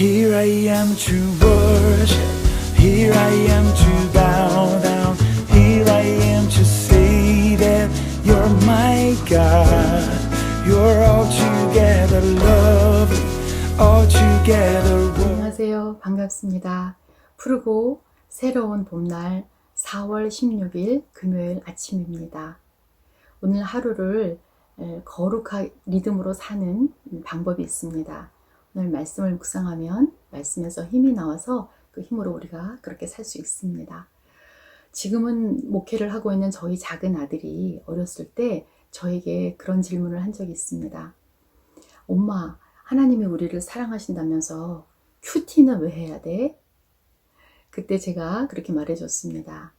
Here I am to worship, here I am to bow down, here I am to say that you're my God. You're altogether lovely, altogether wonderful. 안녕하세요. 반갑습니다. 푸르고 새로운 봄날 4월 16일 금요일 아침입니다. 오늘 하루를 거룩한 리듬으로 사는 방법이 있습니다. 오늘 말씀을 묵상하면 말씀에서 힘이 나와서 그 힘으로 우리가 그렇게 살 수 있습니다. 지금은 목회를 하고 있는 저희 작은 아들이 어렸을 때 저에게 그런 질문을 한 적이 있습니다. 엄마, 하나님이 우리를 사랑하신다면서 큐티는 왜 해야 돼? 그때 제가 그렇게 말해줬습니다.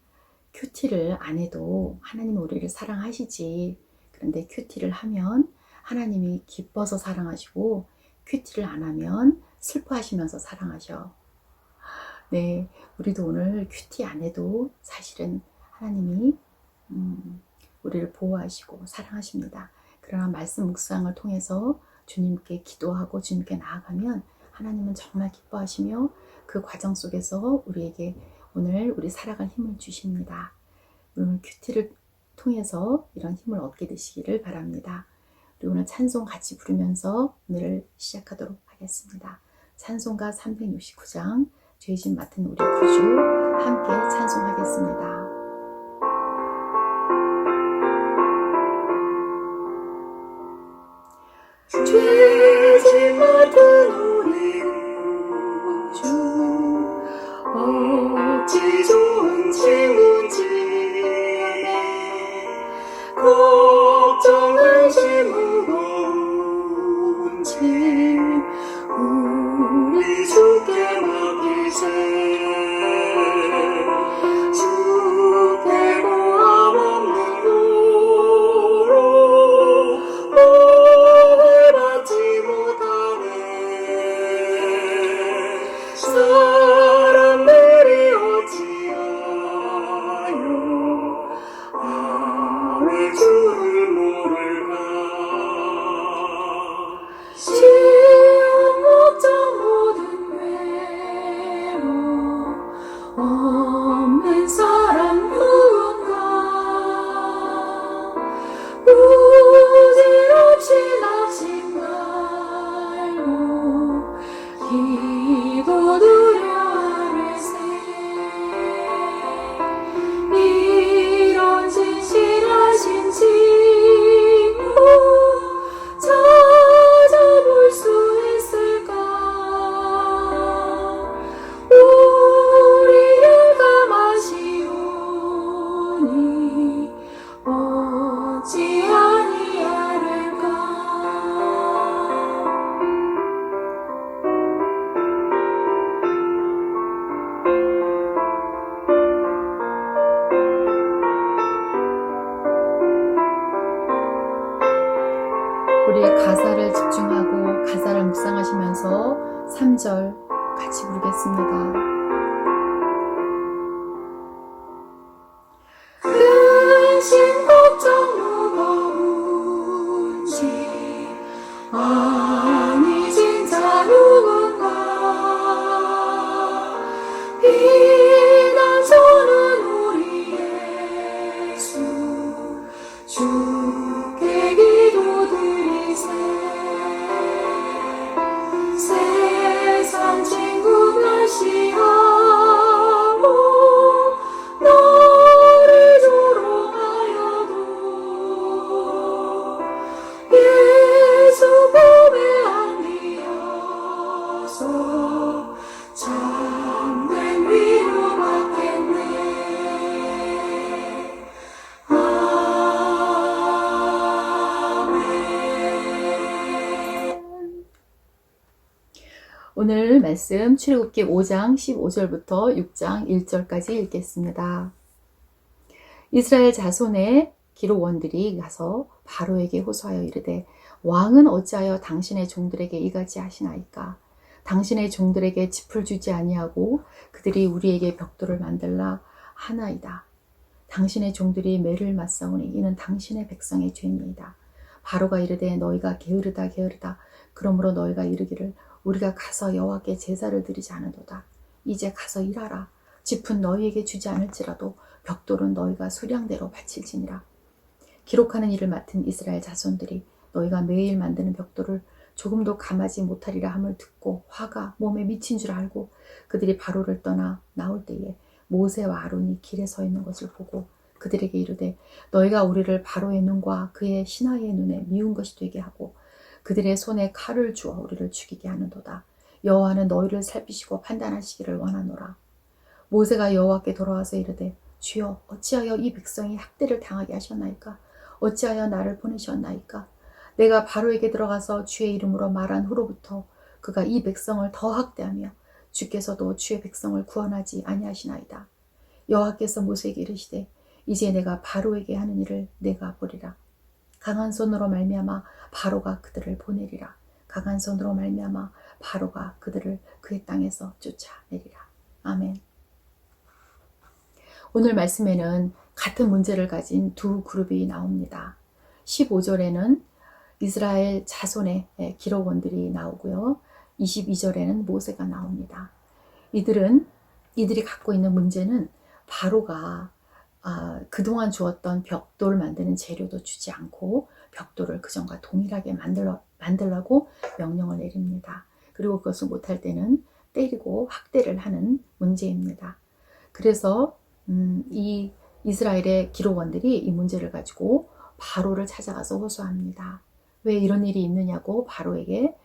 큐티를 안 해도 하나님은 우리를 사랑하시지. 그런데 큐티를 하면 하나님이 기뻐서 사랑하시고 큐티를 안 하면 슬퍼하시면서 사랑하셔. 네, 우리도 오늘 큐티 안 해도 사실은 하나님이 우리를 보호하시고 사랑하십니다. 그러나 말씀 묵상을 통해서 주님께 기도하고 주님께 나아가면 하나님은 정말 기뻐하시며 그 과정 속에서 우리에게 오늘 우리 살아갈 힘을 주십니다. 오늘 큐티를 통해서 이런 힘을 얻게 되시기를 바랍니다. 우리 오늘 찬송 같이 부르면서 오늘을 시작하도록 하겠습니다. 찬송가 369장 죄짐 맡은 우리 구주 함께 찬송하겠습니다. 죄짐 맡은 우리 구주 어찌 좋은 친구인지 걱정하지 무거운지 우리 주께 맡기세. 주께 고함 없는 도로 복을 받지 못하네. 사람들이 어찌하여 왜 주를 모를까. 시험 걱정 모든 외로움 없는 사람 누군가. 부질없이 낙심 말고 기도드려 아뢰세. 이런 진실하신 친구 찾아볼 수 있을까. 우리를 감하시오니 어찌 아니하를까. 우리의 가사를 집중하고 가사를 묵상하시면서 3절 같이 부르겠습니다. 근심 걱정 무거운지 아니 진짜 누군가. 피난처는 우리 예수 주께 기도드리세. 세상 친구 멸시하고 너를 조롱하여도 예수 몸에 안기어서 참된 위로 받겠네. 오늘 말씀 출애굽기 5장 15절부터 6장 1절까지 읽겠습니다. 이스라엘 자손의 기록원들이 가서 바로에게 호소하여 이르되 왕은 어찌하여 당신의 종들에게 이같이 하시나이까. 당신의 종들에게 짚을 주지 아니하고 그들이 우리에게 벽돌을 만들라 하나이다. 당신의 종들이 매를 맞사오니 이는 당신의 백성의 죄니이다. 바로가 이르되 너희가 게으르다 게으르다. 그러므로 너희가 이르기를 우리가 가서 여호와께 제사를 드리지 않으도다. 이제 가서 일하라. 짚은 너희에게 주지 않을지라도 벽돌은 너희가 수량대로 바칠지니라. 기록하는 일을 맡은 이스라엘 자손들이 너희가 매일 만드는 벽돌을 조금도 감하지 못하리라 함을 듣고 화가 몸에 미친 줄 알고 그들이 바로를 떠나 나올 때에 모세와 아론이 길에 서 있는 것을 보고 그들에게 이르되 너희가 우리를 바로의 눈과 그의 신하의 눈에 미운 것이 되게 하고 그들의 손에 칼을 주어 우리를 죽이게 하는도다. 여호와는 너희를 살피시고 판단하시기를 원하노라. 모세가 여호와께 돌아와서 이르되 주여 어찌하여 이 백성이 학대를 당하게 하셨나이까? 어찌하여 나를 보내셨나이까? 내가 바로에게 들어가서 주의 이름으로 말한 후로부터 그가 이 백성을 더 학대하며 주께서도 주의 백성을 구원하지 아니하시나이다. 여호와께서 모세에게 이르시되 이제 내가 바로에게 하는 일을 내가 보리라. 강한 손으로 말미암아 바로가 그들을 보내리라. 강한 손으로 말미암아 바로가 그들을 그의 땅에서 쫓아내리라. 아멘. 오늘 말씀에는 같은 문제를 가진 두 그룹이 나옵니다. 15절에는 이스라엘 자손의 기록원들이 나오고요. 22절에는 모세가 나옵니다. 이들이 갖고 있는 문제는 바로가 그동안 주었던 벽돌 만드는 재료도 주지 않고 벽돌을 그전과 동일하게 만들라고 명령을 내립니다. 그리고 그것을 못할 때는 때리고 학대를 하는 문제입니다. 그래서 이 이스라엘의 기록원들이 이 문제를 가지고 바로를 찾아가서 호소합니다. 왜 이런 일이 있느냐고 바로에게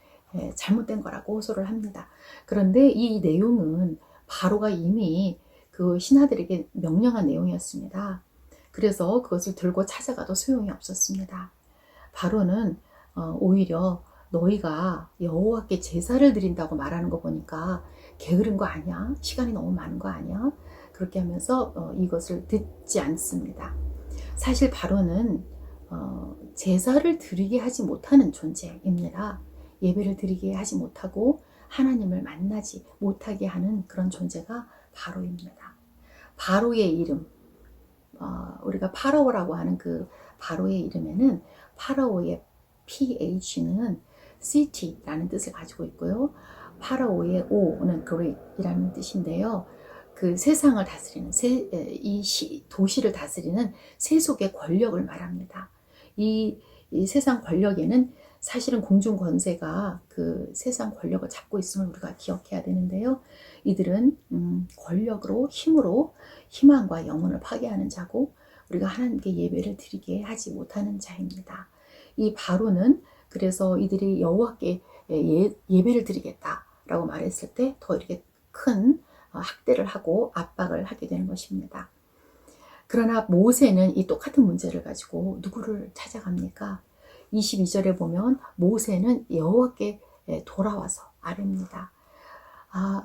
잘못된 거라고 호소를 합니다. 그런데 이 내용은 바로가 이미 그 신하들에게 명령한 내용이었습니다. 그래서 그것을 들고 찾아가도 소용이 없었습니다. 바로는 오히려 너희가 여호와께 제사를 드린다고 말하는 거 보니까 게으른 거 아니야? 시간이 너무 많은 거 아니야? 그렇게 하면서 이것을 듣지 않습니다. 사실 바로는 제사를 드리게 하지 못하는 존재입니다. 예배를 드리게 하지 못하고 하나님을 만나지 못하게 하는 그런 존재가 바로입니다. 바로의 이름, 우리가 파라오라고 하는 그 바로의 이름에는 파라오의 PH는 city라는 뜻을 가지고 있고요. 파라오의 O는 great이라는 뜻인데요. 그 세상을 다스리는 도시를 다스리는 세속의 권력을 말합니다. 이 세상 권력에는 사실은 공중 권세가 그 세상 권력을 잡고 있음을 우리가 기억해야 되는데요. 이들은 권력으로 힘으로 희망과 영혼을 파괴하는 자고 우리가 하나님께 예배를 드리게 하지 못하는 자입니다. 이 바로는 그래서 이들이 여호와께 예배를 드리겠다라고 말했을 때 더 이렇게 큰 학대를 하고 압박을 하게 되는 것입니다. 그러나 모세는 이 똑같은 문제를 가지고 누구를 찾아갑니까? 22절에 보면 모세는 여호와께 돌아와서 아뢰입니다.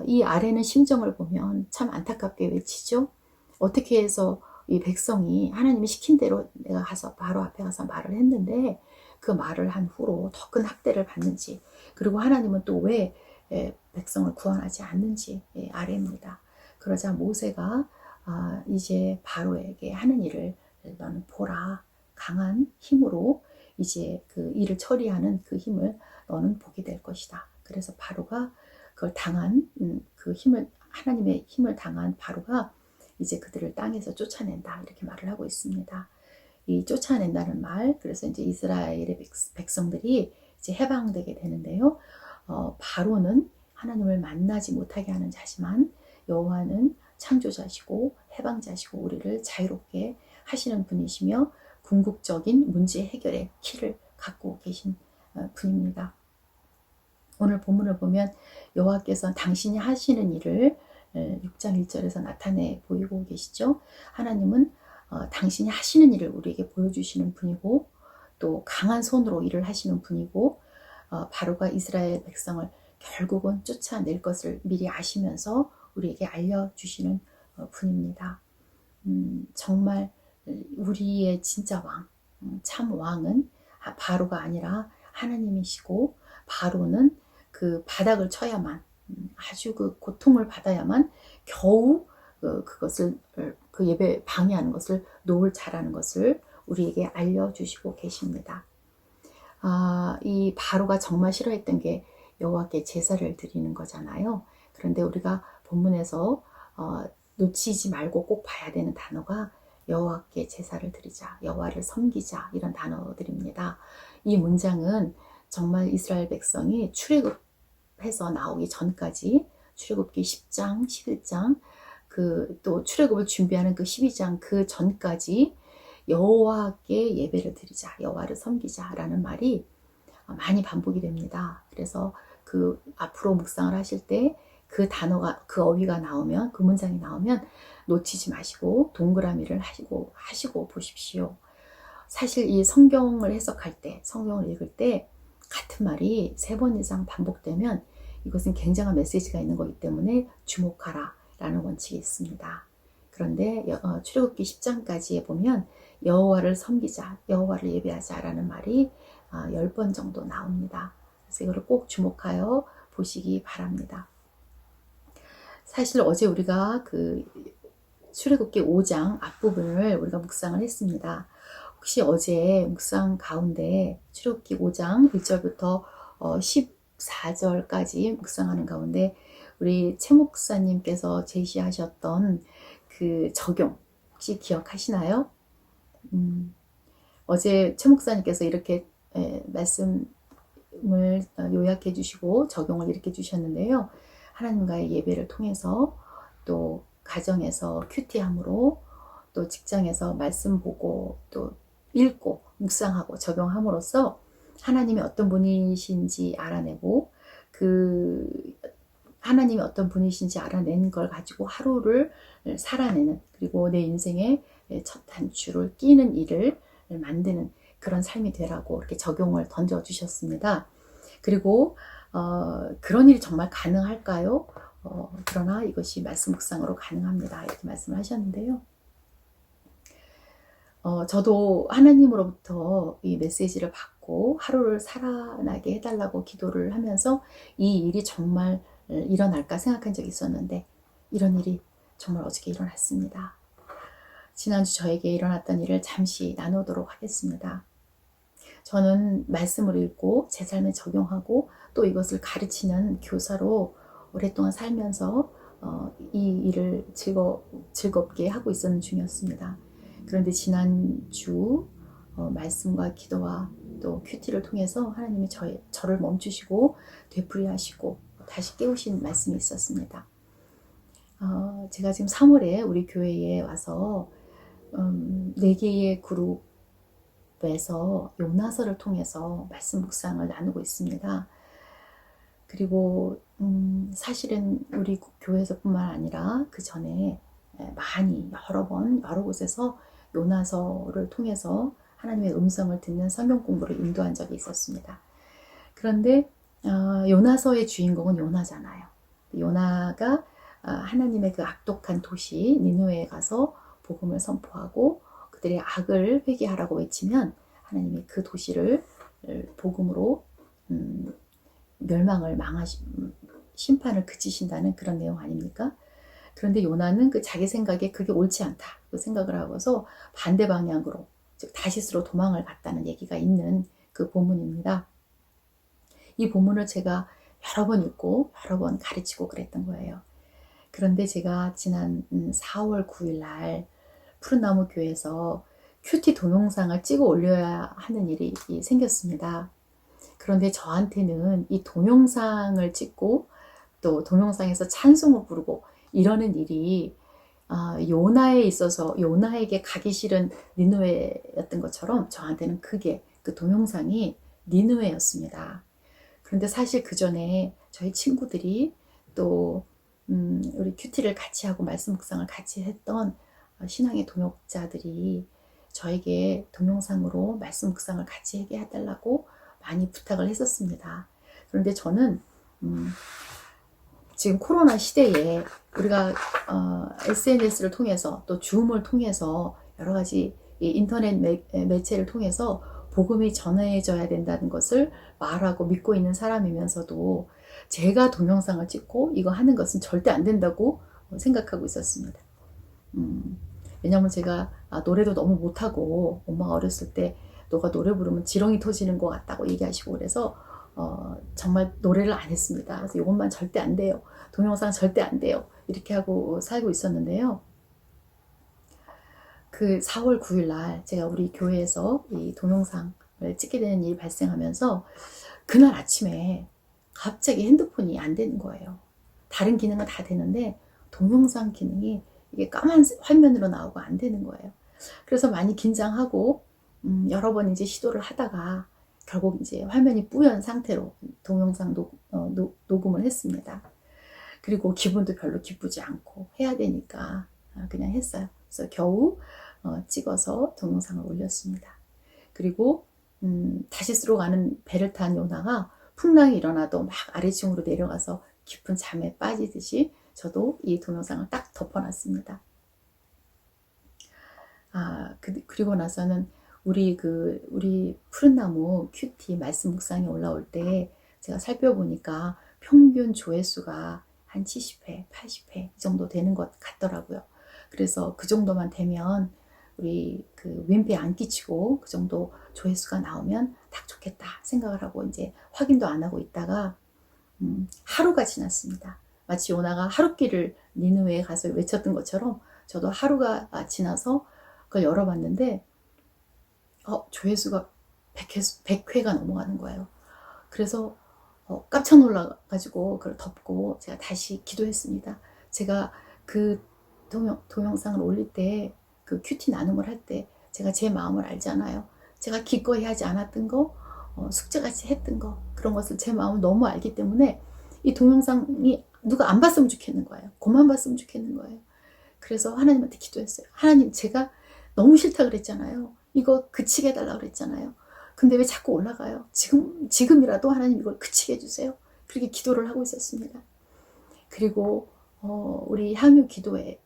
이 아뢰는 심정을 보면 참 안타깝게 외치죠. 어떻게 해서 이 백성이 하나님이 시킨 대로 내가 가서 바로 앞에 가서 말을 했는데 그 말을 한 후로 더 큰 학대를 받는지, 그리고 하나님은 또 왜 백성을 구원하지 않는지 아뢰입니다. 그러자 모세가 이제 바로에게 하는 일을 너는 보라. 강한 힘으로 이제 그 일을 처리하는 그 힘을 너는 보게 될 것이다. 그래서 바로가 그걸 당한 그 힘을, 하나님의 힘을 당한 바로가 이제 그들을 땅에서 쫓아낸다, 이렇게 말을 하고 있습니다. 이 쫓아낸다는 말, 그래서 이제 이스라엘의 백성들이 이제 해방되게 되는데요. 바로는 하나님을 만나지 못하게 하는 자지만 여호와는 창조자시고 해방자시고 우리를 자유롭게 하시는 분이시며 궁극적인 문제 해결의 키를 갖고 계신 분입니다. 오늘 본문을 보면 여호와께서 당신이 하시는 일을 6장 1절에서 나타내 보이고 계시죠. 하나님은 당신이 하시는 일을 우리에게 보여주시는 분이고 또 강한 손으로 일을 하시는 분이고 바로가 이스라엘 백성을 결국은 쫓아낼 것을 미리 아시면서 우리에게 알려주시는 분입니다. 정말 우리의 진짜 왕, 참 왕은 바로가 아니라 하나님이시고 바로는 그 바닥을 쳐야만, 아주 그 고통을 받아야만 겨우 그것을 그 예배 방해하는 것을 놓을 자라는 것을 우리에게 알려주시고 계십니다. 이 바로가 정말 싫어했던 게 여호와께 제사를 드리는 거잖아요. 그런데 우리가 본문에서 놓치지 말고 꼭 봐야 되는 단어가 여호와께 제사를 드리자, 여호와를 섬기자 이런 단어들입니다. 이 문장은 정말 이스라엘 백성이 출애굽해서 나오기 전까지 출애굽기 10장, 11장 또 출애굽을 준비하는 그 12장 그 전까지 여호와께 예배를 드리자, 여호와를 섬기자라는 말이 많이 반복이 됩니다. 그래서 그 앞으로 묵상을 하실 때 그 단어가 그 어휘가 나오면 그 문장이 나오면 놓치지 마시고 동그라미를 하시고 보십시오. 사실 이 성경을 해석할 때 성경을 읽을 때 같은 말이 3번 이상 반복되면 이것은 굉장한 메시지가 있는 거기 때문에 주목하라 라는 원칙이 있습니다. 그런데 출애굽기 10장까지에 보면 여호와를 섬기자, 여호와를 예배하자 라는 말이 10번 정도 나옵니다. 그래서 이거를 꼭 주목하여 보시기 바랍니다. 사실 어제 우리가 그 출애굽기 5장 앞부분을 우리가 묵상을 했습니다. 혹시 어제 묵상 가운데 출애굽기 5장 1절부터 14절까지 묵상하는 가운데 우리 최 목사님께서 제시하셨던 그 적용 혹시 기억하시나요? 어제 최 목사님께서 이렇게 말씀을 요약해 주시고 적용을 이렇게 주셨는데요. 하나님과의 예배를 통해서 또 가정에서 큐티함으로 또 직장에서 말씀 보고 또 읽고 묵상하고 적용함으로써 하나님이 어떤 분이신지 알아내고 그 하나님이 어떤 분이신지 알아낸 걸 가지고 하루를 살아내는 그리고 내 인생의 첫 단추를 끼는 일을 만드는 그런 삶이 되라고 이렇게 적용을 던져주셨습니다. 그리고 그런 일이 정말 가능할까요? 그러나 이것이 말씀 묵상으로 가능합니다. 이렇게 말씀을 하셨는데요. 저도 하나님으로부터 이 메시지를 받고 하루를 살아나게 해달라고 기도를 하면서 이 일이 정말 일어날까 생각한 적이 있었는데 이런 일이 정말 어저께 일어났습니다. 지난주 저에게 일어났던 일을 잠시 나누도록 하겠습니다. 저는 말씀을 읽고 제 삶에 적용하고 또 이것을 가르치는 교사로 오랫동안 살면서 이 일을 즐겁게 하고 있었는 중이었습니다. 그런데 지난주 말씀과 기도와 또 큐티를 통해서 하나님이 저를 멈추시고 되풀이하시고 다시 깨우신 말씀이 있었습니다. 제가 지금 3월에 우리 교회에 와서 4개의 그룹에서 요나서를 통해서 말씀 묵상을 나누고 있습니다. 그리고 사실은 우리 교회에서뿐만 아니라 그 전에 많이 여러 곳에서 요나서를 통해서 하나님의 음성을 듣는 성경 공부를 인도한 적이 있었습니다. 그런데 요나서의 주인공은 요나잖아요. 요나가 하나님의 그 악독한 도시 니느웨에 가서 복음을 선포하고 그들의 악을 회개하라고 외치면 하나님이 그 도시를 복음으로 멸망을 심판을 그치신다는 그런 내용 아닙니까? 그런데 요나는 그 자기 생각에 그게 옳지 않다 그 생각을 하고서 반대 방향으로 즉 다시스로 도망을 갔다는 얘기가 있는 그 본문입니다. 이 본문을 제가 여러 번 읽고 여러 번 가르치고 그랬던 거예요. 그런데 제가 지난 4월 9일 날 푸른나무 교회에서 큐티 동영상을 찍어 올려야 하는 일이 생겼습니다. 그런데 저한테는 이 동영상을 찍고 또 동영상에서 찬송을 부르고 이러는 일이 요나에 있어서 요나에게 가기 싫은 니느웨였던 것처럼 저한테는 그게 그 동영상이 니느웨였습니다. 그런데 사실 그 전에 저희 친구들이 또 우리 큐티를 같이 하고 말씀 묵상을 같이 했던 신앙의 동역자들이 저에게 동영상으로 말씀 묵상을 같이 하게 해달라고 많이 부탁을 했었습니다. 그런데 저는 지금 코로나 시대에 우리가 SNS를 통해서 또 줌을 통해서 여러 가지 인터넷 매체를 통해서 복음이 전해져야 된다는 것을 말하고 믿고 있는 사람이면서도 제가 동영상을 찍고 이거 하는 것은 절대 안 된다고 생각하고 있었습니다. 왜냐하면 제가 노래도 너무 못하고 엄마가 어렸을 때 너가 노래 부르면 지렁이 터지는 것 같다고 얘기하시고 그래서 정말 노래를 안 했습니다. 그래서 이것만 절대 안 돼요. 동영상 절대 안 돼요. 이렇게 하고 살고 있었는데요. 그 4월 9일 날 제가 우리 교회에서 이 동영상을 찍게 되는 일이 발생하면서 그날 아침에 갑자기 핸드폰이 안 되는 거예요. 다른 기능은 다 되는데 동영상 기능이 이게 까만 화면으로 나오고 안 되는 거예요. 그래서 많이 긴장하고 여러 번 이제 시도를 하다가 결국 이제 화면이 뿌연 상태로 동영상 녹음을 했습니다. 그리고 기분도 별로 기쁘지 않고 해야 되니까 그냥 했어요. 그래서 겨우 찍어서 동영상을 올렸습니다. 그리고 다시스로 가는 배를 탄 요나가 풍랑이 일어나도 막 아래층으로 내려가서 깊은 잠에 빠지듯이 저도 이 동영상을 딱 덮어놨습니다. 그리고 나서는 우리 푸른 나무 큐티 말씀 묵상이 올라올 때 제가 살펴보니까 평균 조회수가 한 70회, 80회 이 정도 되는 것 같더라고요. 그래서 그 정도만 되면 우리 그 윈배 안 끼치고 그 정도 조회수가 나오면 딱 좋겠다 생각을 하고 이제 확인도 안 하고 있다가 하루가 지났습니다. 마치 요나가 하룻길을 니느웨에 가서 외쳤던 것처럼 저도 하루가 지나서 그걸 열어봤는데 조회수가 100회가 넘어가는 거예요. 그래서 깜짝 놀라가지고 그걸 덮고 제가 다시 기도했습니다. 제가 그 동영상을 올릴 때 그 큐티 나눔을 할 때 제가 제 마음을 알잖아요. 제가 기꺼이 하지 않았던 거, 숙제같이 했던 거, 그런 것을 제 마음을 너무 알기 때문에 이 동영상이 누가 안 봤으면 좋겠는 거예요. 그만 봤으면 좋겠는 거예요. 그래서 하나님한테 기도했어요. 하나님, 제가 너무 싫다 그랬잖아요. 이거 그치게 해달라고 그랬잖아요. 근데 왜 자꾸 올라가요? 지금이라도 하나님 이걸 그치게 해주세요. 그렇게 기도를 하고 있었습니다. 그리고 우리 향유 기도회,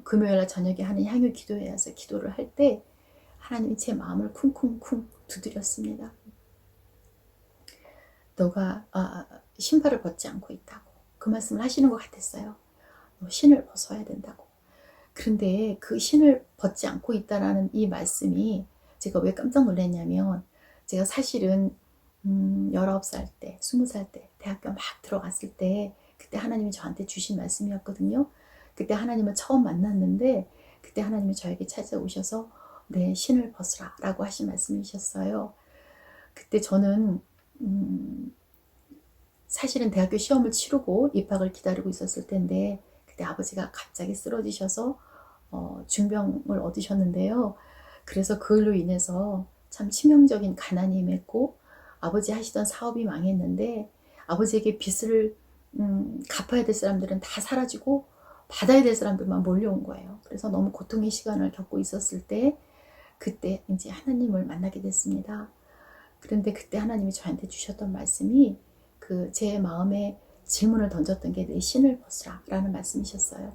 금요일날 저녁에 하는 향유 기도회에 와서 기도를 할 때 하나님이 제 마음을 쿵쿵쿵 두드렸습니다. 너가 신발을 벗지 않고 있다고 그 말씀을 하시는 것 같았어요. 너 신을 벗어야 된다고. 그런데 그 신을 벗지 않고 있다라는 이 말씀이 제가 왜 깜짝 놀랐냐면 제가 사실은 19살 때, 20살 때 대학교 막 들어갔을 때 그때 하나님이 저한테 주신 말씀이었거든요. 그때 하나님을 처음 만났는데 그때 하나님이 저에게 찾아오셔서 내 신을 벗으라 라고 하신 말씀이셨어요. 그때 저는 사실은 대학교 시험을 치르고 입학을 기다리고 있었을 텐데 그때 아버지가 갑자기 쓰러지셔서 중병을 얻으셨는데요. 그래서 그걸로 인해서 참 치명적인 가난이 임했고 아버지 하시던 사업이 망했는데 아버지에게 빚을 갚아야 될 사람들은 다 사라지고 받아야 될 사람들만 몰려온 거예요. 그래서 너무 고통의 시간을 겪고 있었을 때 그때 이제 하나님을 만나게 됐습니다. 그런데 그때 하나님이 저한테 주셨던 말씀이 제 마음에 질문을 던졌던 게 내 신을 벗으라 라는 말씀이셨어요.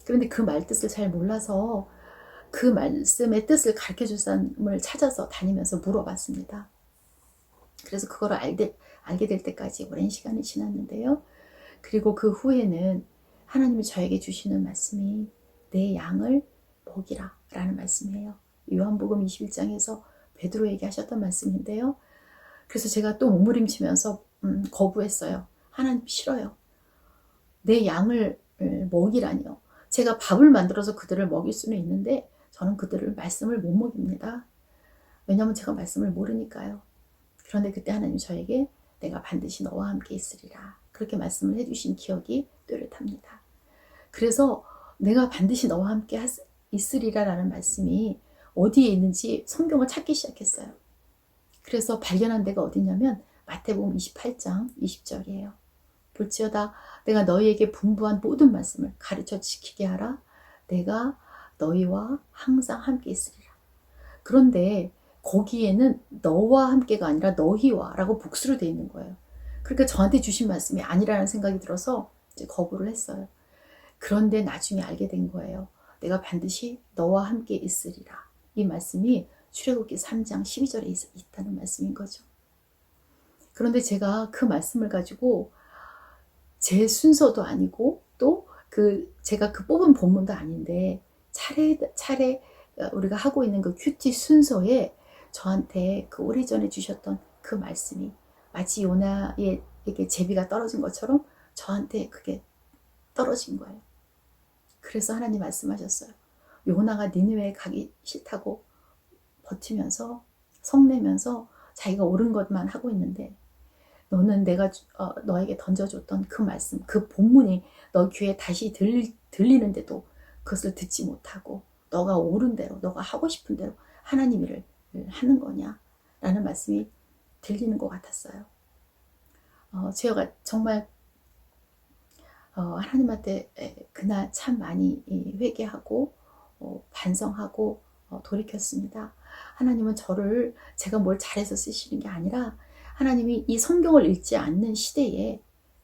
그런데 그 말뜻을 잘 몰라서 그 말씀의 뜻을 가르쳐줄 사람을 찾아서 다니면서 물어봤습니다. 그래서 그걸 알게 될 때까지 오랜 시간이 지났는데요. 그리고 그 후에는 하나님이 저에게 주시는 말씀이 내 양을 먹이라 라는 말씀이에요. 요한복음 21장에서 베드로에게 하셨던 말씀인데요. 그래서 제가 또 몸부림치면서 거부했어요. 하나님 싫어요. 내 양을 먹이라니요. 제가 밥을 만들어서 그들을 먹일 수는 있는데 저는 그들을 말씀을 못 먹입니다. 왜냐하면 제가 말씀을 모르니까요. 그런데 그때 하나님 저에게 내가 반드시 너와 함께 있으리라 그렇게 말씀을 해주신 기억이 또렷합니다. 그래서 내가 반드시 너와 함께 있으리라 라는 말씀이 어디에 있는지 성경을 찾기 시작했어요. 그래서 발견한 데가 어디냐면 마태복음 28장 20절이에요. 볼지어다 내가 너희에게 분부한 모든 말씀을 가르쳐 지키게 하라. 내가 너희와 항상 함께 있으리라. 그런데 거기에는 너와 함께가 아니라 너희와 라고 복수로 되어 있는 거예요. 그러니까 저한테 주신 말씀이 아니라는 생각이 들어서 이제 거부를 했어요. 그런데 나중에 알게 된 거예요. 내가 반드시 너와 함께 있으리라. 이 말씀이 출애굽기 3장 12절에 있다는 말씀인 거죠. 그런데 제가 그 말씀을 가지고 제 순서도 아니고 또 제가 뽑은 본문도 아닌데 차례 우리가 하고 있는 그 큐티 순서에 저한테 그 오래전에 주셨던 그 말씀이 마치 요나에게 제비가 떨어진 것처럼 저한테 그게 떨어진 거예요. 그래서 하나님 말씀하셨어요. 요나가 니느웨에 가기 싫다고 버티면서 성내면서 자기가 옳은 것만 하고 있는데 너는 내가 너에게 던져줬던 그 말씀, 그 본문이 너 귀에 다시 들리는데도 그것을 듣지 못하고 너가 옳은 대로, 너가 하고 싶은 대로 하나님 일을 하는 거냐? 라는 말씀이 들리는 것 같았어요. 제가 정말 하나님한테 그날 참 많이 회개하고 반성하고 돌이켰습니다. 하나님은 저를 제가 뭘 잘해서 쓰시는 게 아니라 하나님이 이 성경을 읽지 않는 시대에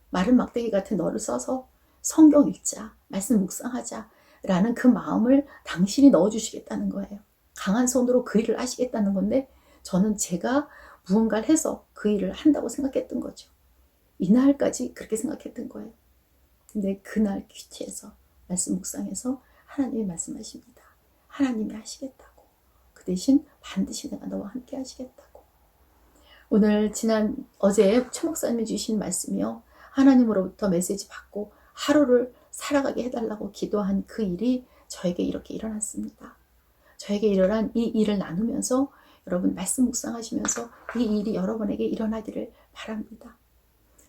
마른 막대기 같은 너를 써서 성경 읽자, 말씀 묵상하자 라는 그 마음을 당신이 넣어주시겠다는 거예요. 강한 손으로 그 일을 하시겠다는 건데 저는 제가 무언가를 해서 그 일을 한다고 생각했던 거죠. 이날까지 그렇게 생각했던 거예요. 근데 그날 큐티에서 말씀 묵상해서 하나님이 말씀하십니다. 하나님이 하시겠다고. 그 대신 반드시 내가 너와 함께 하시겠다고. 오늘 어제 최 목사님이 주신 말씀이요. 하나님으로부터 메시지 받고 하루를 살아가게 해달라고 기도한 그 일이 저에게 이렇게 일어났습니다. 저에게 일어난 이 일을 나누면서 여러분 말씀 묵상하시면서 이 일이 여러분에게 일어나기를 바랍니다.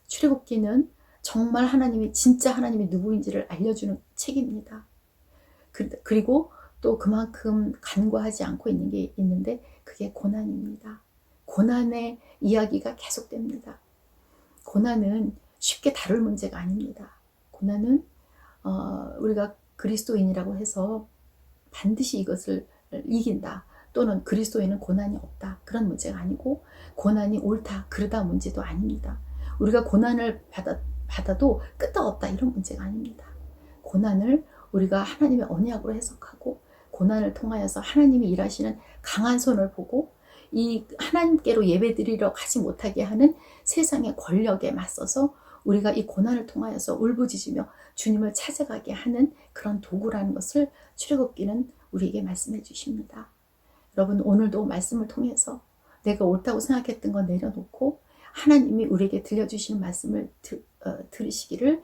출애굽기는 정말 하나님이 진짜 하나님이 누구인지를 알려주는 책입니다. 그리고 또 그만큼 간과하지 않고 있는 게 있는데 그게 고난입니다. 고난의 이야기가 계속됩니다. 고난은 쉽게 다룰 문제가 아닙니다. 고난은 우리가 그리스도인이라고 해서 반드시 이것을 이긴다 또는 그리스도인은 고난이 없다 그런 문제가 아니고 고난이 옳다 그르다 문제도 아닙니다. 우리가 고난을 받아도 끄떡없다 이런 문제가 아닙니다. 고난을 우리가 하나님의 언약으로 해석하고 고난을 통하여서 하나님이 일하시는 강한 손을 보고 이 하나님께로 예배드리러 가지 못하게 하는 세상의 권력에 맞서서 우리가 이 고난을 통하여서 울부짖으며 주님을 찾아가게 하는 그런 도구라는 것을 출애굽기는 우리에게 말씀해 주십니다. 여러분 오늘도 말씀을 통해서 내가 옳다고 생각했던 건 내려놓고 하나님이 우리에게 들려주시는 말씀을 들으시기를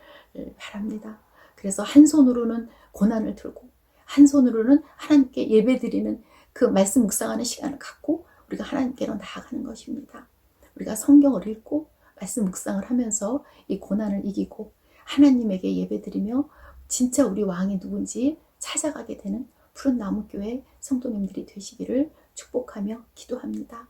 바랍니다. 그래서 한 손으로는 고난을 들고 한 손으로는 하나님께 예배드리는 그 말씀 묵상하는 시간을 갖고 우리가 하나님께로 나아가는 것입니다. 우리가 성경을 읽고 말씀 묵상을 하면서 이 고난을 이기고 하나님에게 예배드리며 진짜 우리 왕이 누군지 찾아가게 되는 푸른 나무교회 성도님들이 되시기를 축복하며 기도합니다.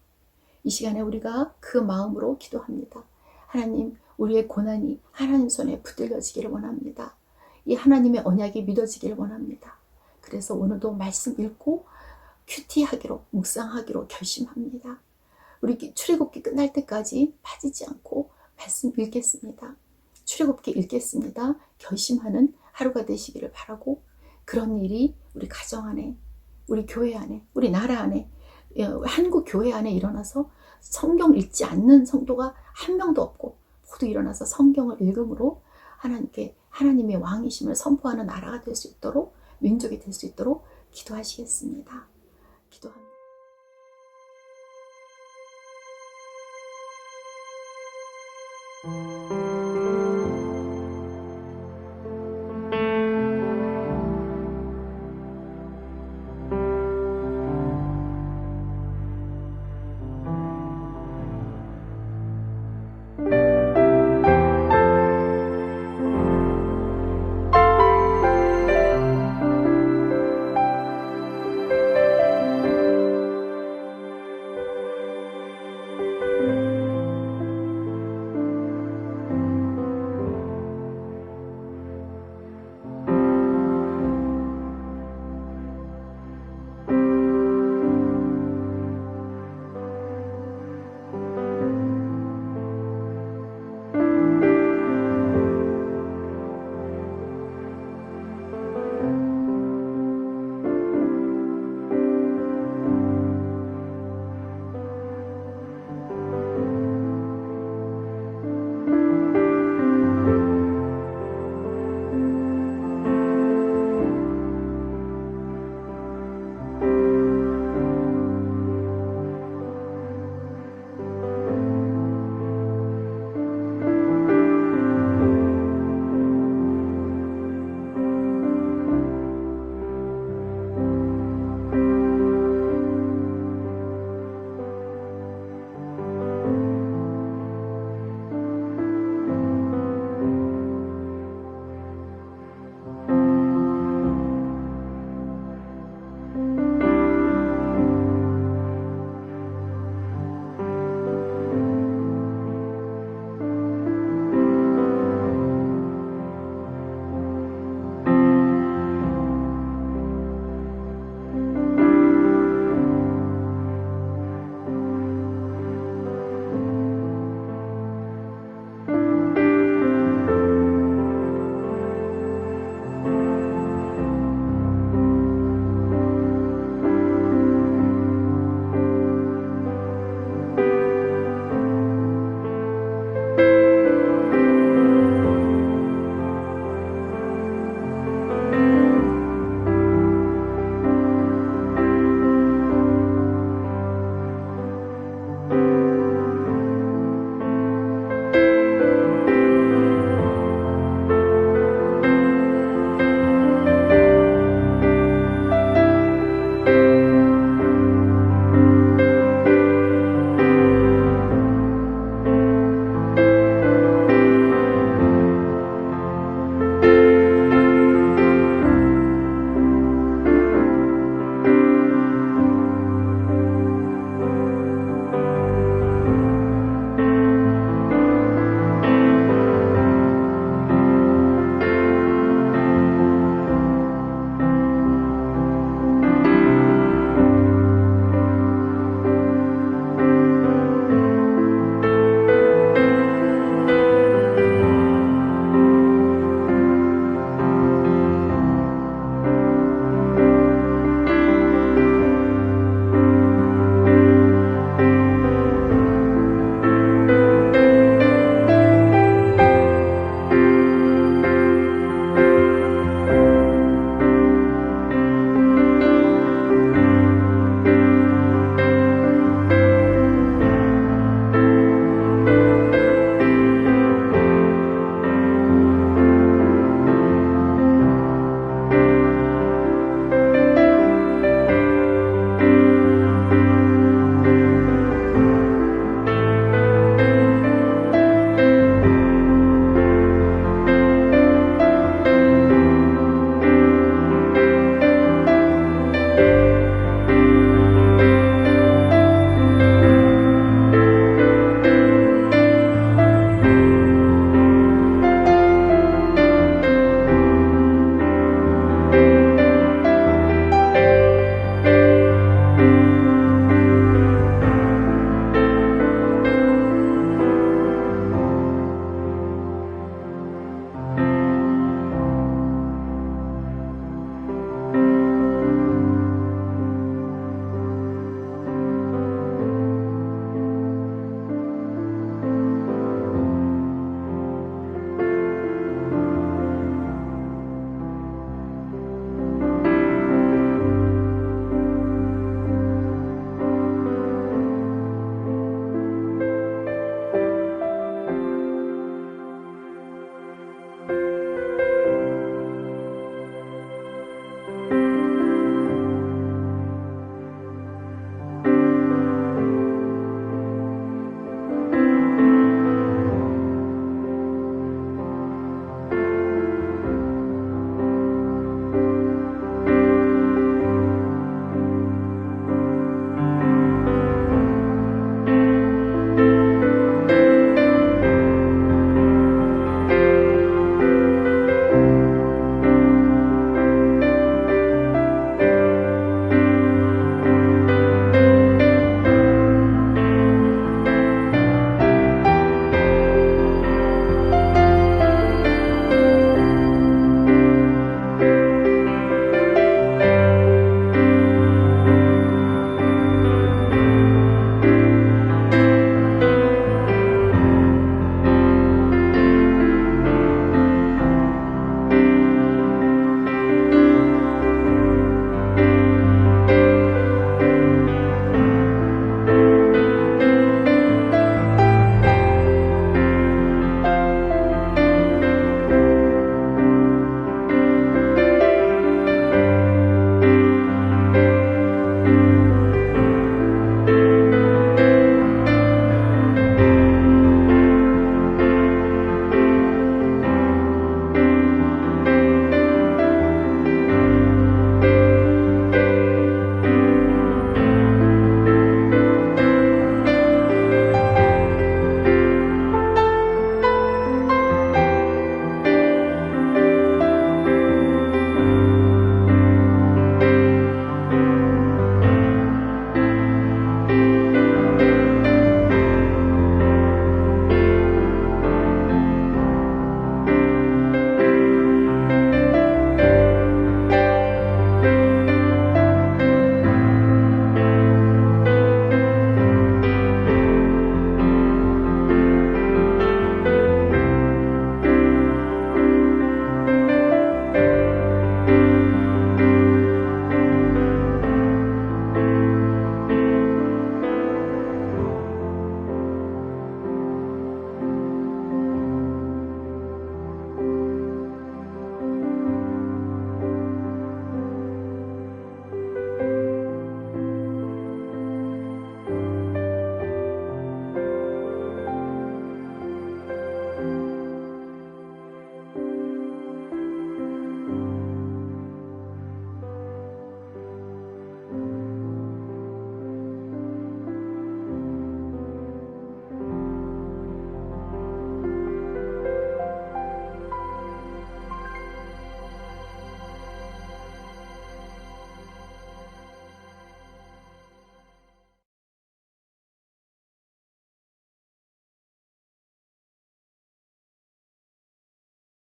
이 시간에 우리가 그 마음으로 기도합니다. 하나님, 우리의 고난이 하나님 손에 붙들려지기를 원합니다. 이 하나님의 언약이 믿어지기를 원합니다. 그래서 오늘도 말씀 읽고 큐티하기로 묵상하기로 결심합니다. 우리 출애굽기 끝날 때까지 빠지지 않고 말씀 읽겠습니다. 출애굽기 읽겠습니다. 결심하는 하루가 되시기를 바라고 그런 일이 우리 가정 안에, 우리 교회 안에, 우리 나라 안에, 한국 교회 안에 일어나서 성경 읽지 않는 성도가 한 명도 없고 모두 일어나서 성경을 읽음으로 하나님께 하나님의 왕이심을 선포하는 나라가 될 수 있도록 민족이 될 수 있도록 기도하시겠습니다. 기도합니다.